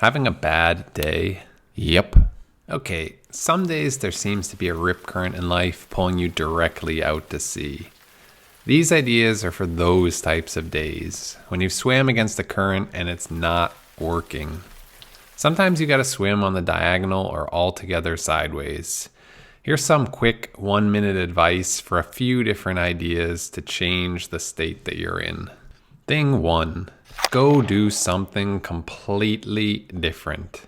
Having a bad day? Yep. Okay, some days there seems to be a rip current in life pulling you directly out to sea. These ideas are for those types of days, when you've swam against the current and it's not working. Sometimes you gotta swim on the diagonal or altogether sideways. Here's some quick 1-minute advice for a few different ideas to change the state that you're in. Thing 1. Go do something completely different.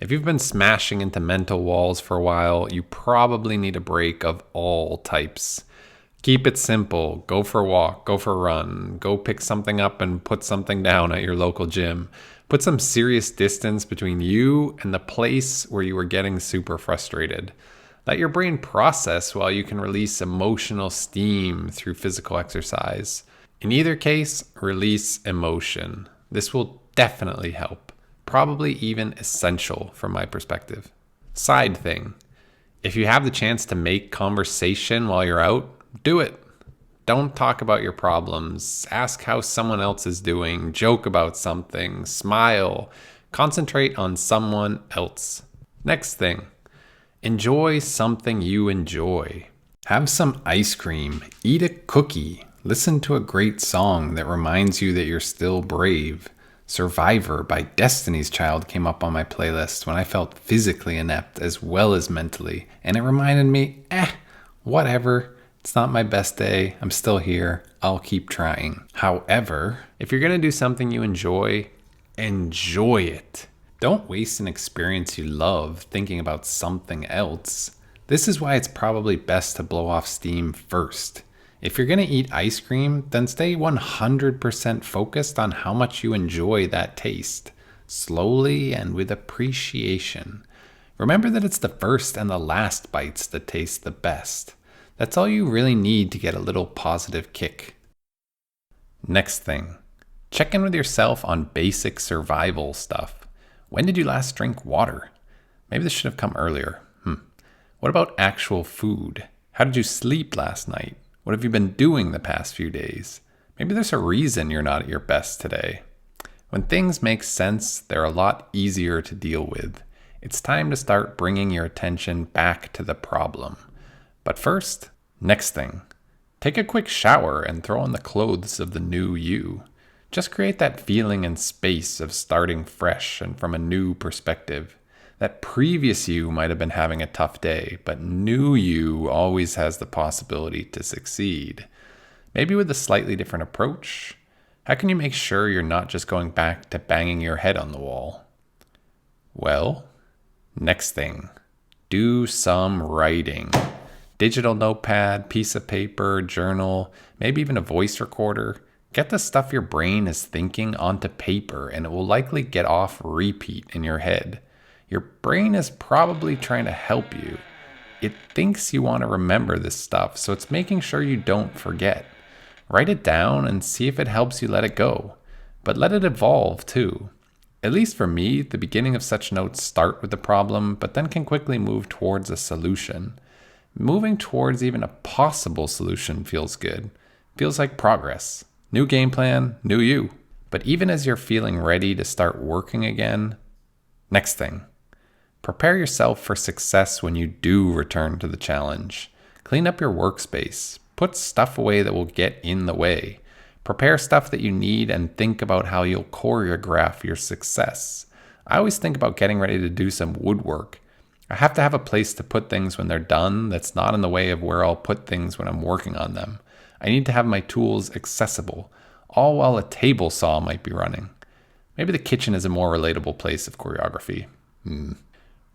If you've been smashing into mental walls for a while, you probably need a break of all types. Keep it simple. Go for a walk, go for a run, go pick something up and put something down at your local gym. Put some serious distance between you and the place where you were getting super frustrated. Let your brain process while you can release emotional steam through physical exercise. In either case, release emotion. This will definitely help. Probably even essential from my perspective. Side thing. If you have the chance to make conversation while you're out, do it. Don't talk about your problems. Ask how someone else is doing. Joke about something. Smile. Concentrate on someone else. Next thing. Enjoy something you enjoy. Have some ice cream. Eat a cookie. Listen to a great song that reminds you that you're still brave. Survivor by Destiny's Child came up on my playlist when I felt physically inept as well as mentally, and it reminded me, whatever. It's not my best day. I'm still here. I'll keep trying. However, if you're going to do something you enjoy it. Don't waste an experience you love thinking about something else. This is why it's probably best to blow off steam first. If you're going to eat ice cream, then stay 100% focused on how much you enjoy that taste, slowly and with appreciation. Remember that it's the first and the last bites that taste the best. That's all you really need to get a little positive kick. Next thing, check in with yourself on basic survival stuff. When did you last drink water? Maybe this should have come earlier. What about actual food? How did you sleep last night? What have you been doing the past few days? Maybe there's a reason you're not at your best today. When things make sense, they're a lot easier to deal with. It's time to start bringing your attention back to the problem. But first, next thing. Take a quick shower and throw on the clothes of the new you. Just create that feeling and space of starting fresh and from a new perspective. That previous you might have been having a tough day, but new you always has the possibility to succeed. Maybe with a slightly different approach. How can you make sure you're not just going back to banging your head on the wall? Well, next thing. Do some writing. Digital notepad, piece of paper, journal, maybe even a voice recorder. Get the stuff your brain is thinking onto paper and it will likely get off repeat in your head. Your brain is probably trying to help you. It thinks you want to remember this stuff, so it's making sure you don't forget. Write it down and see if it helps you let it go. But let it evolve too. At least for me, the beginning of such notes start with the problem, but then can quickly move towards a solution. Moving towards even a possible solution feels good. Feels like progress. New game plan, new you. But even as you're feeling ready to start working again, next thing. Prepare yourself for success when you do return to the challenge. Clean up your workspace. Put stuff away that will get in the way. Prepare stuff that you need and think about how you'll choreograph your success. I always think about getting ready to do some woodwork. I have to have a place to put things when they're done that's not in the way of where I'll put things when I'm working on them. I need to have my tools accessible, all while a table saw might be running. Maybe the kitchen is a more relatable place of choreography.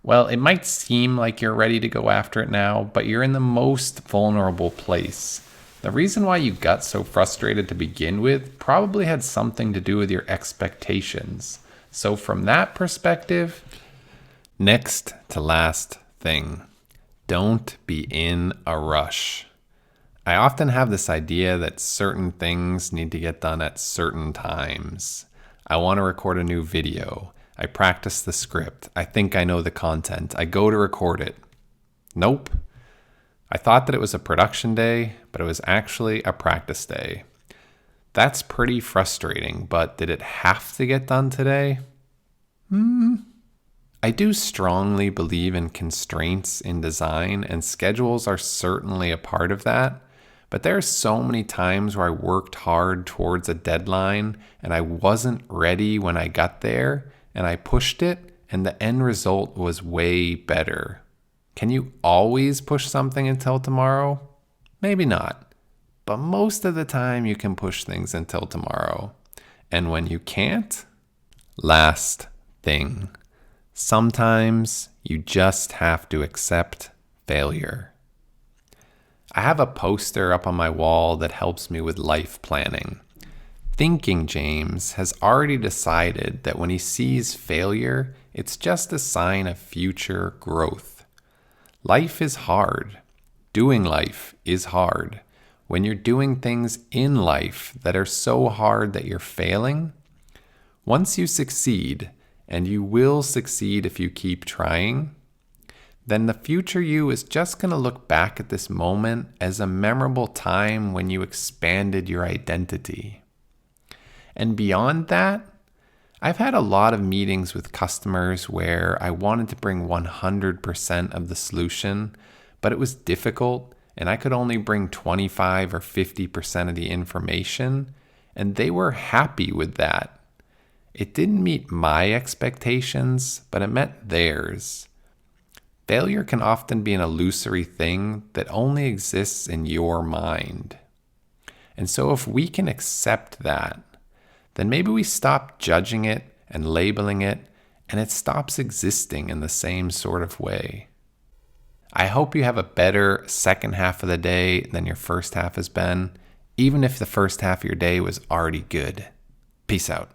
Well, it might seem like you're ready to go after it now, but you're in the most vulnerable place. The reason why you got so frustrated to begin with probably had something to do with your expectations. So from that perspective, next to last thing, don't be in a rush. I often have this idea that certain things need to get done at certain times. I want to record a new video. I practice the script. I think I know the content. I go to record it. Nope. I thought that it was a production day, but it was actually a practice day. That's pretty frustrating, but did it have to get done today? I do strongly believe in constraints in design, and schedules are certainly a part of that. But there are so many times where I worked hard towards a deadline and I wasn't ready when I got there, and I pushed it, and the end result was way better. Can you always push something until tomorrow? Maybe not. But most of the time you can push things until tomorrow. And when you can't, last thing. Sometimes you just have to accept failure. I have a poster up on my wall that helps me with life planning. Thinking James has already decided that when he sees failure, it's just a sign of future growth. Life is hard. Doing life is hard. When you're doing things in life that are so hard that you're failing, once you succeed, and you will succeed if you keep trying, then the future you is just going to look back at this moment as a memorable time when you expanded your identity. And beyond that, I've had a lot of meetings with customers where I wanted to bring 100% of the solution, but it was difficult and I could only bring 25 or 50% of the information, and they were happy with that. It didn't meet my expectations, but it met theirs. Failure can often be an illusory thing that only exists in your mind. And so if we can accept that, then maybe we stop judging it and labeling it, and it stops existing in the same sort of way. I hope you have a better second half of the day than your first half has been, even if the first half of your day was already good. Peace out.